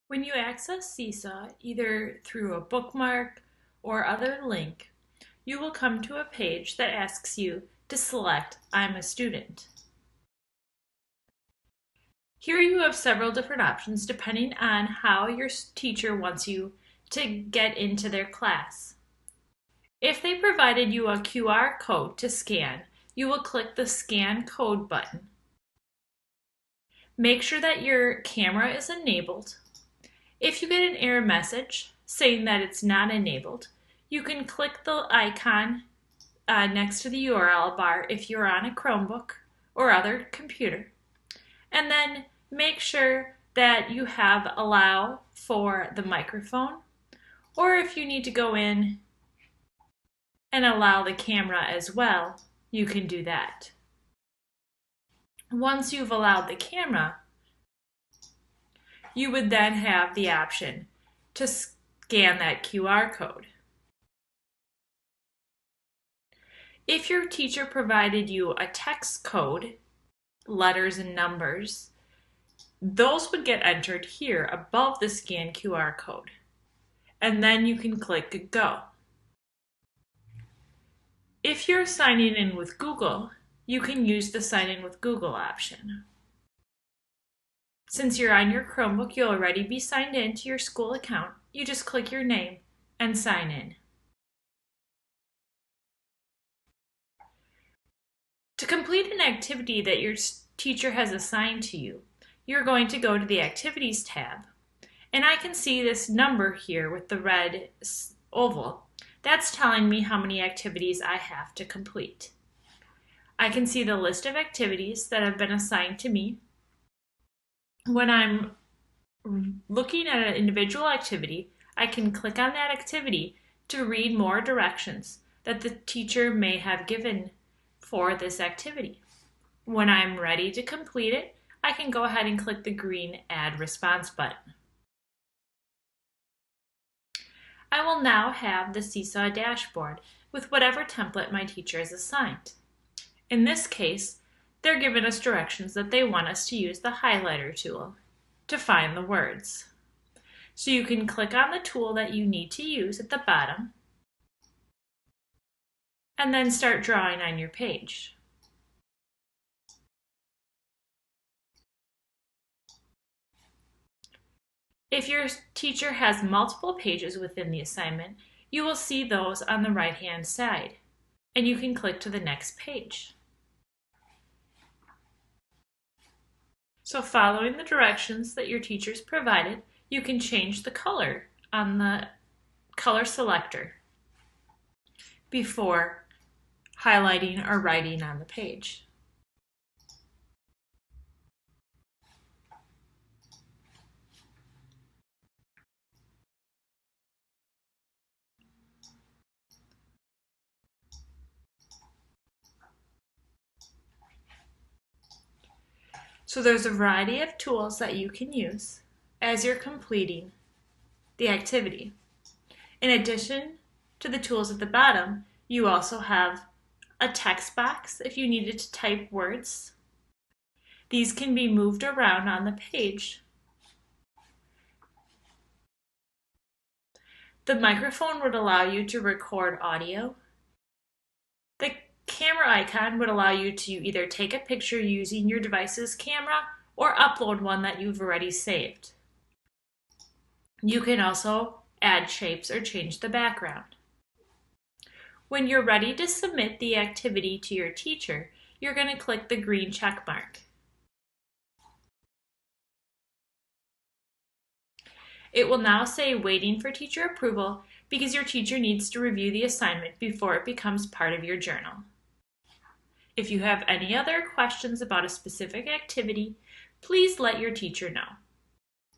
When you access Seesaw, either through a bookmark or other link, you will come to a page that asks you to select I'm a student. Here you have several different options depending on how your teacher wants you to get into their class. If they provided you a QR code to scan, you will click the Scan Code button. Make sure that your camera is enabled. If you get an error message saying that it's not enabled, you can click the icon next to the URL bar if you're on a Chromebook or other computer, and then make sure that you have allow for the microphone, or if you need to go in and allow the camera as well, you can do that. Once you've allowed the camera, you would then have the option to scan that QR code. If your teacher provided you a text code, letters and numbers, those would get entered here above the scan QR code. And then you can click Go. If you're signing in with Google, you can use the Sign in with Google option. Since you're on your Chromebook, you'll already be signed in to your school account. You just click your name and sign in. To complete an activity that your teacher has assigned to you, you're going to go to the Activities tab, and I can see this number here with the red oval. That's telling me how many activities I have to complete. I can see the list of activities that have been assigned to me. When I'm looking at an individual activity, I can click on that activity to read more directions that the teacher may have given for this activity. When I'm ready to complete it, I can go ahead and click the green Add Response button. I will now have the Seesaw dashboard with whatever template my teacher has assigned. In this case, they're giving us directions that they want us to use the highlighter tool to find the words. So you can click on the tool that you need to use at the bottom and then start drawing on your page. If your teacher has multiple pages within the assignment, you will see those on the right-hand side, and you can click to the next page. So following the directions that your teachers provided, you can change the color on the color selector before highlighting or writing on the page. So there's a variety of tools that you can use as you're completing the activity. In addition to the tools at the bottom, you also have a text box if you needed to type words. These can be moved around on the page. The microphone would allow you to record audio. The camera icon would allow you to either take a picture using your device's camera or upload one that you've already saved. You can also add shapes or change the background. When you're ready to submit the activity to your teacher, you're going to click the green check mark. It will now say waiting for teacher approval because your teacher needs to review the assignment before it becomes part of your journal. If you have any other questions about a specific activity, please let your teacher know.